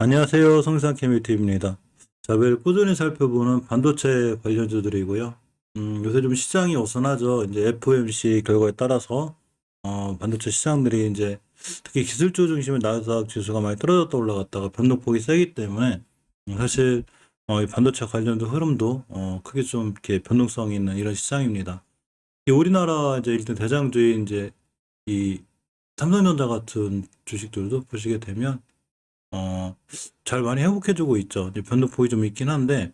안녕하세요. 성상 케미티입니다. 자, 매일 꾸준히 살펴보는 반도체 관련주들이고요. 요새 좀 시장이 어선하죠. 이제 FOMC 결과에 따라서 반도체 시장들이 이제 특히 기술주 중심의 나스닥 지수가 많이 떨어졌다 올라갔다가 변동폭이 세기 때문에 사실 이 반도체 관련주 흐름도 크게 좀 이렇게 변동성이 있는 이런 시장입니다. 이 우리나라 이제 일단 대장주인 이제 이 삼성전자 같은 주식들도 보시게 되면 어, 잘 많이 회복해주고 있죠. 이제 변동폭이 좀 있긴 한데,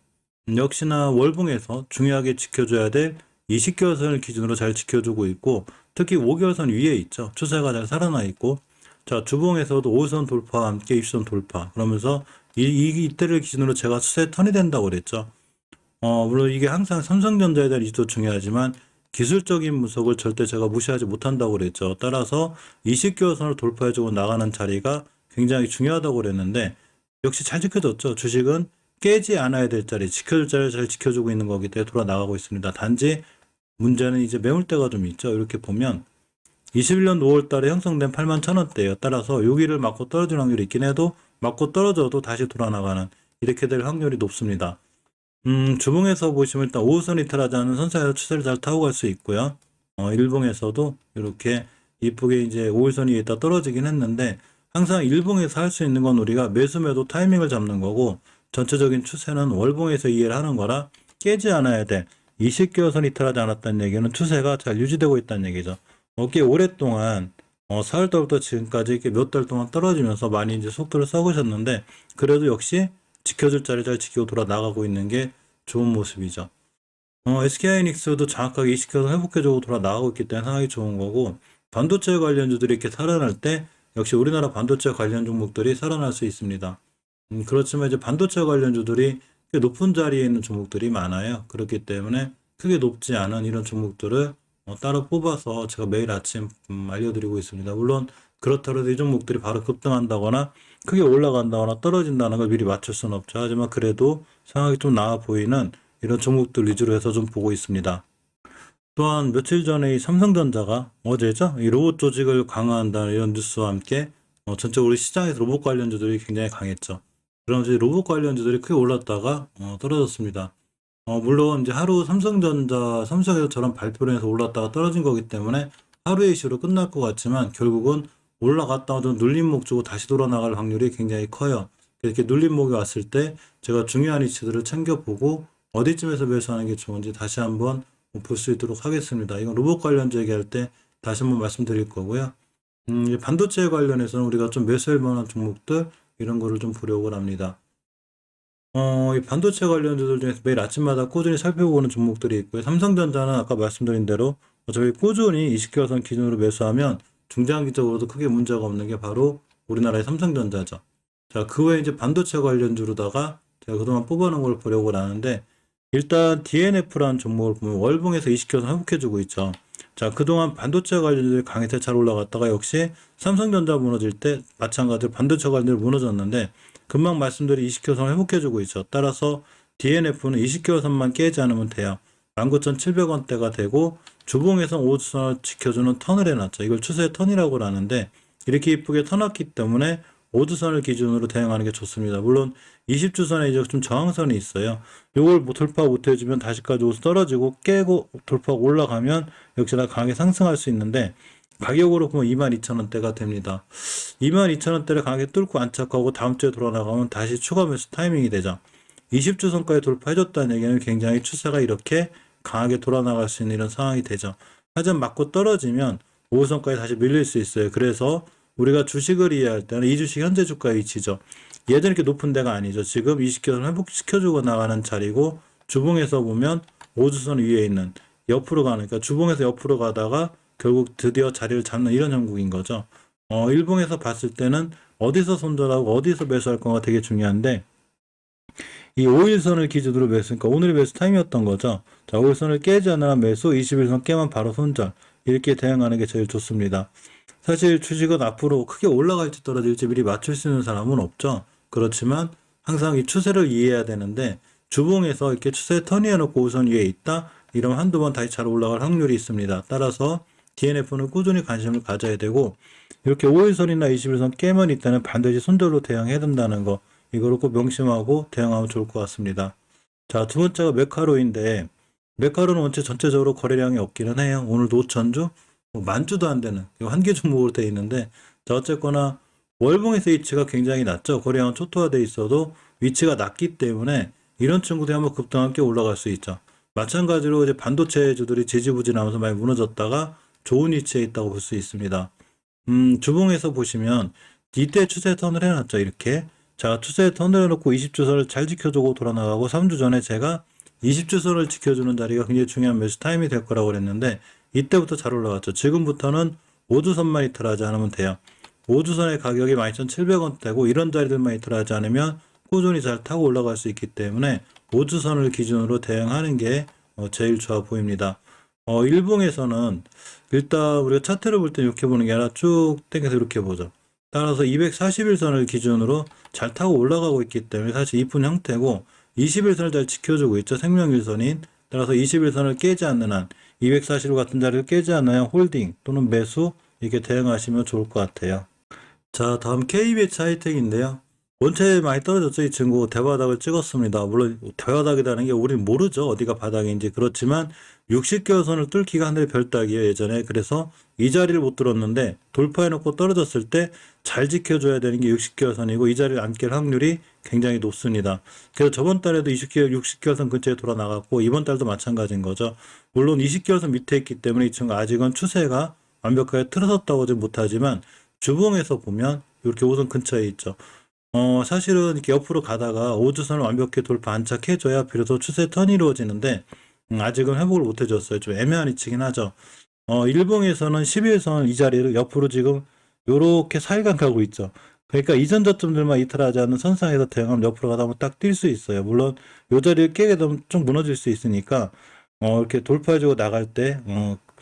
역시나 월봉에서 중요하게 지켜줘야 될 20개월선을 기준으로 잘 지켜주고 있고, 특히 5개월선 위에 있죠. 추세가 잘 살아나 있고, 자, 주봉에서도 5선 돌파와 함께 20선 돌파. 그러면서 이때를 기준으로 제가 추세 턴이 된다고 그랬죠. 물론 이게 항상 삼성전자에 대한 이슈도 중요하지만, 기술적인 분석을 절대 제가 무시하지 못한다고 그랬죠. 따라서 20개월선을 돌파해주고 나가는 자리가 굉장히 중요하다고 그랬는데 역시 잘 지켜줬죠. 주식은 깨지 않아야 될 자리, 지켜줄 자리를 잘 지켜주고 있는 거기 때문에 돌아 나가고 있습니다. 단지 문제는 이제 매물대가 좀 있죠. 이렇게 보면 21년 5월 달에 형성된 81,000원대예요. 따라서 여기를 맞고 떨어질 확률이 있긴 해도 맞고 떨어져도 다시 돌아 나가는 이렇게 될 확률이 높습니다. 주봉에서 보시면 일단 5호선 이탈하지 않은 선사에서 추세를 잘 타고 갈 수 있고요. 일봉에서도 이렇게 이쁘게 이제 5일선 위에 있다 떨어지긴 했는데 항상 일봉에서 할 수 있는 건 우리가 매수 매도 타이밍을 잡는 거고 전체적인 추세는 월봉에서 이해를 하는 거라 깨지 않아야 돼. 20개월선 이탈하지 않았다는 얘기는 추세가 잘 유지되고 있다는 얘기죠. 꽤 오랫동안 4월 달부터 지금까지 이렇게 몇 달 동안 떨어지면서 많이 이제 속도를 썩으셨는데 그래도 역시 지켜줄 자리 잘 지키고 돌아 나가고 있는 게 좋은 모습이죠. SK하이닉스도 정확하게 20개월선 회복해주고 돌아 나가고 있기 때문에 상당히 좋은 거고 반도체 관련주들이 이렇게 살아날 때 역시 우리나라 반도체 관련 종목들이 살아날 수 있습니다. 그렇지만 이제 반도체 관련주들이 꽤 높은 자리에 있는 종목들이 많아요. 그렇기 때문에 크게 높지 않은 이런 종목들을 따로 뽑아서 제가 매일 아침 알려드리고 있습니다. 물론 그렇다고 해도 이 종목들이 바로 급등한다거나 크게 올라간다거나 떨어진다는 걸 미리 맞출 수는 없죠. 하지만 그래도 상황이 좀 나아 보이는 이런 종목들 위주로 해서 좀 보고 있습니다. 또한 며칠 전에 이 삼성전자가 어제죠? 이 로봇 조직을 강화한다는 이런 뉴스와 함께 전체적으로 시장에서 로봇 관련주들이 굉장히 강했죠. 그러면서 이 로봇 관련주들이 크게 올랐다가 떨어졌습니다. 물론 이제 하루 삼성에서 저런 발표를 해서 올랐다가 떨어진 거기 때문에 하루의 이슈로 끝날 것 같지만 결국은 올라갔다가 좀 눌림목 주고 다시 돌아나갈 확률이 굉장히 커요. 이렇게 눌림목이 왔을 때 제가 중요한 이슈들을 챙겨보고 어디쯤에서 매수하는 게 좋은지 다시 한번 볼 수 있도록 하겠습니다. 이건 로봇 관련주 얘기할 때 다시 한번 말씀드릴 거고요. 반도체 관련해서는 우리가 좀 매수할 만한 종목들 이런 거를 좀 보려고 합니다. 이 반도체 관련주들 중에서 매일 아침마다 꾸준히 살펴보는 종목들이 있고요. 삼성전자는 아까 말씀드린 대로 어차피 꾸준히 20개월선 기준으로 매수하면 중장기적으로도 크게 문제가 없는 게 바로 우리나라의 삼성전자죠. 자, 그 외에 이제 반도체 관련주로다가 제가 그동안 뽑아놓은 걸 보려고 하는데 일단 DNF라는 종목을 보면 월봉에서 20개월선 회복해주고 있죠. 자, 그동안 반도체 관련주들이 강해서 잘 올라갔다가 역시 삼성전자 무너질 때 마찬가지로 반도체 관련주들 무너졌는데 금방 말씀드린 20개월선 회복해주고 있죠. 따라서 DNF는 20개월선만 깨지 않으면 돼요. 19,700원대가 되고 주봉에서 5주선을 지켜주는 턴을 해놨죠. 이걸 추세 턴이라고 하는데 이렇게 이쁘게 터놨기 때문에 5주선을 기준으로 대응하는 게 좋습니다. 물론 20주선에 이제 좀 저항선이 있어요. 이걸 돌파 못 해주면 다시까지 떨어지고 깨고 돌파하고 올라가면 역시나 강하게 상승할 수 있는데 가격으로 보면 22,000원대가 됩니다. 22,000원대를 강하게 뚫고 안착하고 다음 주에 돌아나가면 다시 추가 매수 타이밍이 되죠. 20주선까지 돌파해줬다는 얘기는 굉장히 추세가 이렇게 강하게 돌아나갈 수 있는 이런 상황이 되죠. 하지만 맞고 떨어지면 5호선까지 다시 밀릴 수 있어요. 그래서 우리가 주식을 이해할 때는 이 주식 현재 주가의 위치죠. 예전 이렇게 높은 데가 아니죠. 지금 20개월 회복시켜주고 나가는 자리고 주봉에서 보면 5주선 위에 있는 옆으로 가는 그러니까 주봉에서 옆으로 가다가 결국 드디어 자리를 잡는 이런 형국인 거죠. 일봉에서 봤을 때는 어디서 손절하고 어디서 매수할 건가 되게 중요한데 이 5일선을 기준으로 매수, 그러니까 오늘의 매수 타임이었던 거죠. 자, 5일선을 깨지 않으면 매수, 21선 깨면 바로 손절. 이렇게 대응하는 게 제일 좋습니다. 사실 주식은 앞으로 크게 올라갈지 떨어질지 미리 맞출 수 있는 사람은 없죠. 그렇지만 항상 이 추세를 이해해야 되는데 주봉에서 이렇게 추세 턴이해놓고 5선 위에 있다? 이러면 한두 번 다시 잘 올라갈 확률이 있습니다. 따라서 DNF는 꾸준히 관심을 가져야 되고 이렇게 5일선이나 21선 깨면 일단은 반드시 손절로 대응해야 된다는 거 이거를 꼭 명심하고 대응하면 좋을 것 같습니다. 자, 두 번째가 메카로인데, 메카로는 원체 전체적으로 거래량이 없기는 해요. 오늘도 5천주, 뭐 만주도 안 되는 한 개 종목으로 되어 있는데, 자, 어쨌거나 월봉에서 위치가 굉장히 낮죠. 거래량은 초토화되어 있어도 위치가 낮기 때문에 이런 친구들이 한번 급등하면 꽤 올라갈 수 있죠. 마찬가지로 이제 반도체주들이 지지부진하면서 많이 무너졌다가 좋은 위치에 있다고 볼 수 있습니다. 주봉에서 보시면 이때 추세 턴을 해놨죠. 이렇게. 자, 추세 턴을 해놓고 20주선을 잘 지켜주고 돌아나가고 3주 전에 제가 20주선을 지켜주는 자리가 굉장히 중요한 매수 타임이 될 거라고 그랬는데 이때부터 잘 올라갔죠. 지금부터는 5주선만 이탈하지 않으면 돼요. 5주선의 가격이 12,700원대고 이런 자리들만 이탈하지 않으면 꾸준히 잘 타고 올라갈 수 있기 때문에 5주선을 기준으로 대응하는 게 제일 좋아 보입니다. 일봉에서는 일단 우리가 차트를 볼 때 이렇게 보는 게 아니라 쭉 당겨서 이렇게 보죠. 따라서 241선을 기준으로 잘 타고 올라가고 있기 때문에 사실 이쁜 형태고 21선을 잘 지켜주고 있죠. 생명일선인. 따라서 21선을 깨지 않는 한 241 같은 자리를 깨지 않는 한 홀딩 또는 매수 이렇게 대응하시면 좋을 것 같아요. 자, 다음 KBH 하이텍인데요. 원체 많이 떨어졌죠. 이 친구 대바닥을 찍었습니다. 물론 대바닥이라는 게 우리는 모르죠. 어디가 바닥인지. 그렇지만 60개월선을 뚫기가 하늘의 별따기예요. 예전에. 그래서 이 자리를 못 뚫었는데 돌파해놓고 떨어졌을 때 잘 지켜줘야 되는 게 60개월선이고 이 자리를 안 깰 확률이 굉장히 높습니다. 그래서 저번 달에도 60개월선 근처에 돌아 나갔고 이번 달도 마찬가지인 거죠. 물론 20개월선 밑에 있기 때문에 이 친구 아직은 추세가 완벽하게 틀어졌다고는 못하지만 주봉에서 보면 이렇게 5선 근처에 있죠. 사실은 이렇게 옆으로 가다가 5주선을 완벽히 돌파 안착해줘야 비로소 추세 턴이 이루어지는데, 아직은 회복을 못 해줬어요. 좀 애매한 위치긴 하죠. 일봉에서는 11선 이 자리를 옆으로 지금 요렇게 사일간 가고 있죠. 그러니까 이전 저점들만 이탈하지 않는 선상에서 대응하면 옆으로 가다 보면 딱 뛸 수 있어요. 물론 요 자리를 깨게 되면 좀 무너질 수 있으니까, 이렇게 돌파해주고 나갈 때,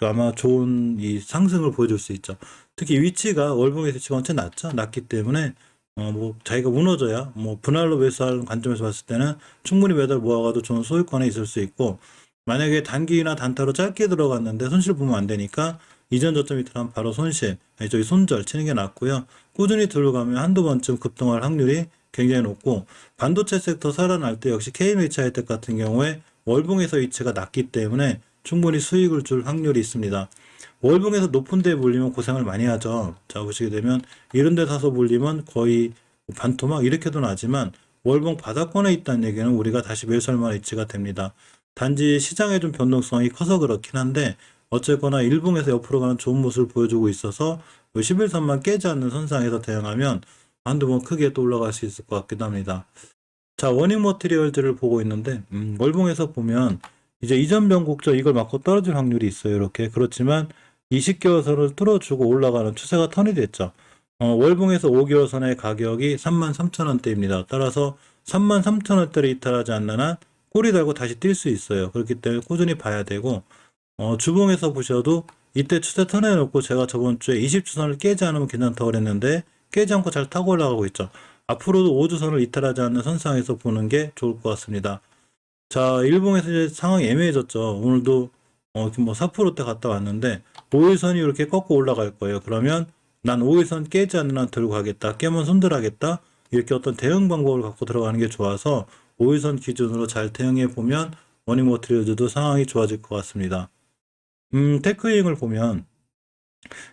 아마 좋은 이 상승을 보여줄 수 있죠. 특히 위치가 월봉에서 지금 엄청 낮죠. 낮기 때문에 뭐 자기가 무너져야 뭐 분할로 매수하는 관점에서 봤을 때는 충분히 매달 모아가도 좋은 소유권에 있을 수 있고 만약에 단기나 단타로 짧게 들어갔는데 손실 보면 안 되니까 이전 저점 이탈하면 바로 손실, 아니 저기 손절 치는 게 낫고요. 꾸준히 들어가면 한두 번쯤 급등할 확률이 굉장히 높고 반도체 섹터 살아날 때 역시 KMH 하이텍 같은 경우에 월봉에서 위치가 낮기 때문에 충분히 수익을 줄 확률이 있습니다. 월봉에서 높은 데 몰리면 고생을 많이 하죠. 자, 보시게 되면 이런 데 사서 몰리면 거의 반토막 이렇게도 나지만 월봉 바닥권에 있다는 얘기는 우리가 다시 매수할 만한 위치가 됩니다. 단지 시장의 좀 변동성이 커서 그렇긴 한데 어쨌거나 일봉에서 옆으로 가는 좋은 모습을 보여주고 있어서 11선만 깨지 않는 선상에서 대응하면 한두 번 크게 또 올라갈 수 있을 것 같기도 합니다. 자, 워닝 머티리얼들을 보고 있는데 월봉에서 보면 이제 이전 변곡점 이걸 맞고 떨어질 확률이 있어요. 이렇게. 그렇지만 20개월선을 뚫어주고 올라가는 추세가 턴이 됐죠. 월봉에서 5개월선의 가격이 33,000원대입니다. 따라서 33,000원대를 이탈하지 않는 한 꼬리 달고 다시 뛸 수 있어요. 그렇기 때문에 꾸준히 봐야 되고 주봉에서 보셔도 이때 추세 턴해놓고 제가 저번 주에 20주선을 깨지 않으면 괜찮다고 그랬는데 깨지 않고 잘 타고 올라가고 있죠. 앞으로도 5주선을 이탈하지 않는 선상에서 보는 게 좋을 것 같습니다. 자, 일봉에서 이제 상황이 애매해졌죠. 오늘도 뭐 4%대 갔다 왔는데 5일선이 이렇게 꺾고 올라갈 거예요. 그러면 난 5일선 깨지 않는 한 들고 가겠다. 깨면 손들하겠다. 이렇게 어떤 대응 방법을 갖고 들어가는 게 좋아서 5일선 기준으로 잘 대응해 보면 워닝 머티리얼즈도 상황이 좋아질 것 같습니다. 테크잉을 보면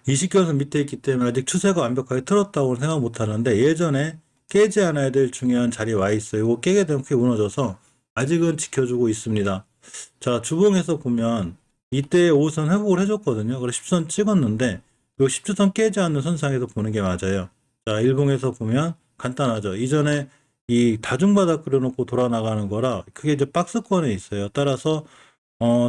20개월선 밑에 있기 때문에 아직 추세가 완벽하게 틀었다고 생각 못 하는데 예전에 깨지 않아야 될 중요한 자리에 와 있어요. 이거 깨게 되면 크게 무너져서 아직은 지켜주고 있습니다. 자, 주봉에서 보면 이때 5선 회복을 해줬거든요. 그래서 10선 찍었는데 이 10주선 깨지 않는 선상에서 보는 게 맞아요. 자, 일봉에서 보면 간단하죠. 이전에 이 다중바닥 그려놓고 돌아나가는 거라 그게 이제 박스권에 있어요. 따라서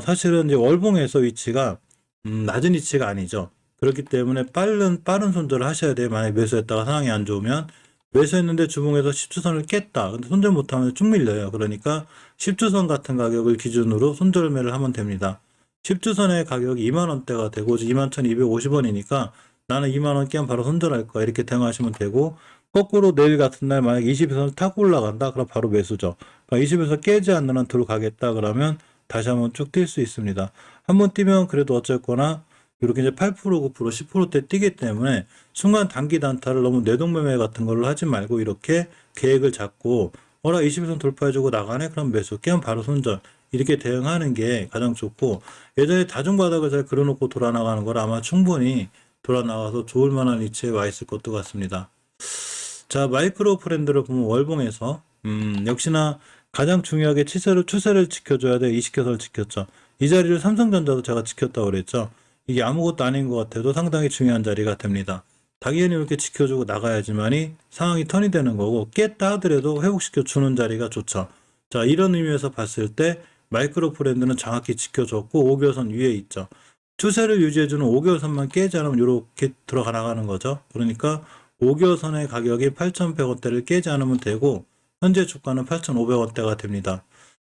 사실은 이제 월봉에서 위치가 낮은 위치가 아니죠. 그렇기 때문에 빠른 손절을 하셔야 돼요. 만약에 매수했다가 상황이 안 좋으면 매수했는데 주봉에서 10주선을 깼다. 근데 손절 못하면 쭉 밀려요. 그러니까 10주선 같은 가격을 기준으로 손절 매를 하면 됩니다. 10주선의 가격이 2만원대가 되고 21,250원이니까 나는 2만원 깨면 바로 손절할 거야. 이렇게 대응하시면 되고 거꾸로 내일 같은 날 만약에 20에서 타고 올라간다. 그럼 바로 매수죠. 그러니까 20에서 깨지 않는 한 들어 가겠다. 그러면 다시 한번 쭉 뛸 수 있습니다. 한번 뛰면 그래도 어쨌거나 이렇게 이제 8%, 9%, 10%대 뛰기 때문에 순간 단기 단타를 너무 내동매매 같은 걸로 하지 말고 이렇게 계획을 잡고 20일선 돌파해주고 나가네? 그럼 매수, 깨면 바로 손절. 이렇게 대응하는 게 가장 좋고, 예전에 다중바닥을 잘 그려놓고 돌아나가는 걸 아마 충분히 돌아나가서 좋을 만한 위치에 와 있을 것도 같습니다. 자, 마이크로 트렌드를 보면 월봉에서 역시나 가장 중요하게 추세를 지켜줘야 돼. 이식켜서를 지켰죠. 이 자리를 삼성전자도 제가 지켰다고 그랬죠. 이게 아무것도 아닌 것 같아도 상당히 중요한 자리가 됩니다. 당연히 이렇게 지켜주고 나가야지만이 상황이 턴이 되는 거고, 깼다 하더라도 회복시켜 주는 자리가 좋죠. 자, 이런 의미에서 봤을 때 마이크로 트렌드는 정확히 지켜줬고 5개월선 위에 있죠. 추세를 유지해주는 5개월선만 깨지 않으면 이렇게 들어가 나가는 거죠. 그러니까 5개월선의 가격이 8,100원대를 깨지 않으면 되고, 현재 주가는 8,500원대가 됩니다.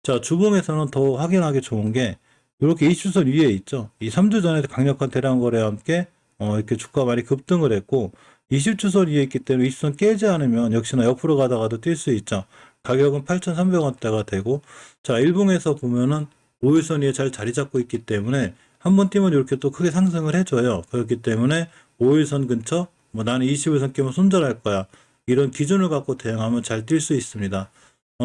자, 주봉에서는 더 확인하기 좋은 게 이렇게 20주선 위에 있죠. 이 3주 전에 강력한 대량 거래와 함께 이렇게 주가 많이 급등을 했고, 20주선 위에 있기 때문에 20주선 깨지 않으면 역시나 옆으로 가다가도 뛸 수 있죠. 가격은 8,300원대가 되고, 자, 일봉에서 보면은 5일선 위에 잘 자리 잡고 있기 때문에 한번 뛰면 이렇게 또 크게 상승을 해줘요. 그렇기 때문에 5일선 근처, 나는 21선 깨면 손절할 거야. 이런 기준을 갖고 대응하면 잘 뛸 수 있습니다.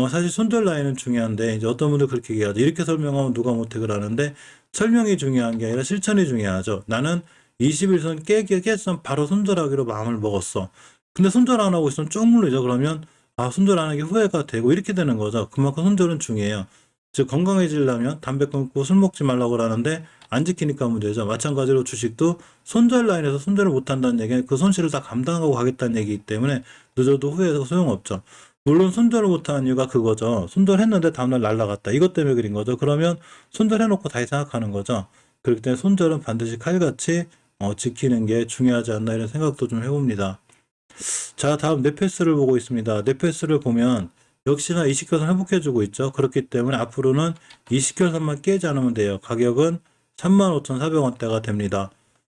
사실 손절 라인은 중요한데, 이제 어떤 분들 그렇게 얘기하죠. 이렇게 설명하면 누가 못해 그러는데, 설명이 중요한 게 아니라 실천이 중요하죠. 나는 21선 깼으면 바로 손절하기로 마음을 먹었어. 근데 손절 안 하고 있으면 쭉 물리죠. 그러면, 손절 안 하기 후회가 되고, 이렇게 되는 거죠. 그만큼 손절은 중요해요. 즉, 건강해지려면 담배 끊고 술 먹지 말라고 그러는데, 안 지키니까 문제죠. 마찬가지로 주식도 손절 라인에서 손절을 못 한다는 얘기는 그 손실을 다 감당하고 가겠다는 얘기이기 때문에 늦어도 후회해서 소용없죠. 물론 손절을 못하는 이유가 그거죠. 손절했는데 다음날 날라갔다. 이것 때문에 그린 거죠. 그러면 손절해놓고 다시 생각하는 거죠. 그렇기 때문에 손절은 반드시 칼같이 지키는 게 중요하지 않나 이런 생각도 좀 해봅니다. 자, 다음 네페스를 보고 있습니다. 네페스를 보면 역시나 이식결선 회복해주고 있죠. 그렇기 때문에 앞으로는 이식결선만 깨지 않으면 돼요. 가격은 35,400원대가 됩니다.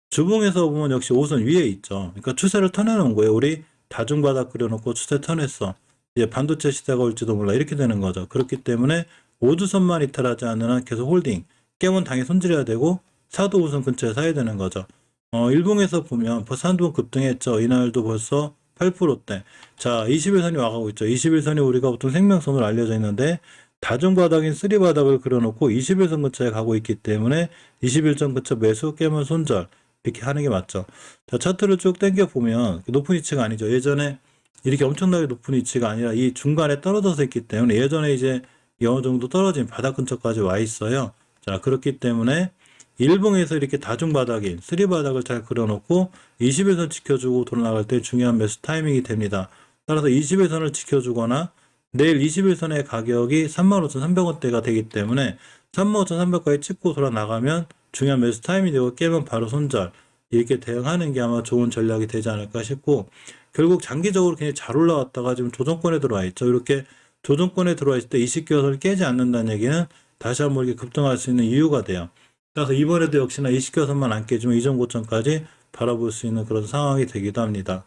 주봉에서 보면 역시 5선 위에 있죠. 그러니까 추세를 턴해놓은 거예요. 우리 다중바닥 그려놓고 추세 턴했어. 이제 반도체 시대가 올지도 몰라. 이렇게 되는 거죠. 그렇기 때문에 5주선만 이탈하지 않는 한 계속 홀딩. 깨면 당연히 손질해야 되고, 사도 5선 근처에 사야 되는 거죠. 일봉에서 보면 벌써 한두 번 급등했죠. 이날도 벌써 8%대. 자, 21선이 와가고 있죠. 21선이 우리가 보통 생명선으로 알려져 있는데, 다중바닥인 3바닥을 그려놓고 21선 근처에 가고 있기 때문에 21선 근처 매수 깨면 손절 이렇게 하는 게 맞죠. 자, 차트를 쭉 당겨보면 높은 위치가 아니죠. 예전에 이렇게 엄청나게 높은 위치가 아니라 이 중간에 떨어져서 있기 때문에 예전에 이제 어느 정도 떨어진 바닥 근처까지 와 있어요. 자, 그렇기 때문에 일봉에서 이렇게 다중바닥인 3바닥을 잘 그려놓고 21선 지켜주고 돌아나갈 때 중요한 매수 타이밍이 됩니다. 따라서 21선을 지켜주거나 내일 21선의 가격이 35,300원대가 되기 때문에 35,300원까지 찍고 돌아나가면 중요한 매수 타임이 되고 깨면 바로 손절 이렇게 대응하는 게 아마 좋은 전략이 되지 않을까 싶고, 결국 장기적으로 굉장히 잘 올라왔다가 지금 조정권에 들어와 있죠. 이렇게 조정권에 들어와 있을 때 20개월선을 깨지 않는다는 얘기는 다시 한번 이렇게 급등할 수 있는 이유가 돼요. 그래서 이번에도 역시나 20개월선만 안 깨지면 이전 고점까지 바라볼 수 있는 그런 상황이 되기도 합니다.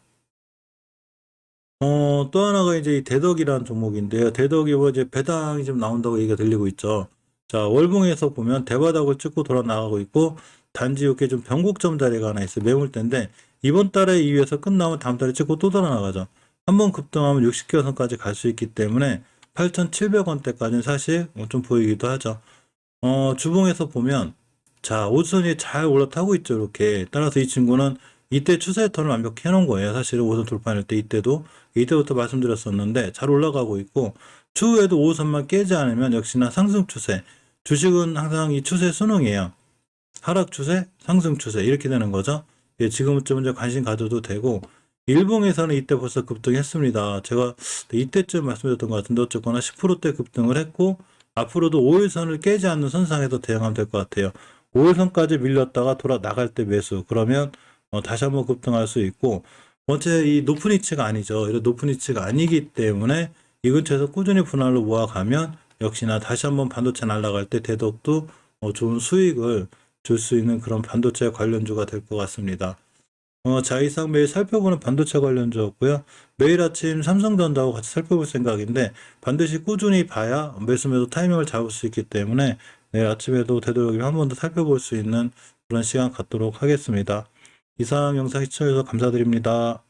또 하나가 이제 이 대덕이라는 종목인데요. 대덕이 뭐 이제 배당이 좀 나온다고 얘기가 들리고 있죠. 자, 월봉에서 보면 대바닥을 찍고 돌아 나가고 있고, 단지 이렇게 좀 변곡점 자리가 하나 있어요. 매물대인데, 이번 달에 2위에서 끝나면 다음 달에 찍고 또 돌아 나가죠. 한번 급등하면 60개선까지 갈 수 있기 때문에 8,700원대까지는 사실 좀 보이기도 하죠. 주봉에서 보면, 자, 5선이 잘 올라타고 있죠. 이렇게. 따라서 이 친구는 이때 추세 턴을 완벽히 해놓은 거예요. 사실은 5선 돌파할 때 이때부터 말씀드렸었는데 잘 올라가고 있고, 추후에도 5선만 깨지 않으면 역시나 상승 추세. 주식은 항상 이 추세 순응이에요. 하락 추세, 상승 추세 이렇게 되는 거죠. 예, 지금쯤 이제 관심 가져도 되고, 일봉에서는 이때 벌써 급등했습니다. 제가 이때쯤 말씀드렸던 것 같은데 어쨌거나 10%대 급등을 했고, 앞으로도 5일선을 깨지 않는 선상에서 대응하면 될 것 같아요. 5일선까지 밀렸다가 돌아 나갈 때 매수. 그러면 다시 한번 급등할 수 있고, 번째 이 높은 위치가 아니죠. 이런 높은 위치가 아니기 때문에 이 근처에서 꾸준히 분할로 모아가면 역시나 다시 한번 반도체 날아갈 때 대덕도 좋은 수익을 줄 수 있는 그런 반도체 관련주가 될 것 같습니다. 자, 이상 매일 살펴보는 반도체 관련주였고요. 매일 아침 삼성전자하고 같이 살펴볼 생각인데, 반드시 꾸준히 봐야 매수 타이밍을 잡을 수 있기 때문에 내일 아침에도 되도록이면 한 번 더 살펴볼 수 있는 그런 시간 갖도록 하겠습니다. 이상 영상 시청해주셔서 감사드립니다.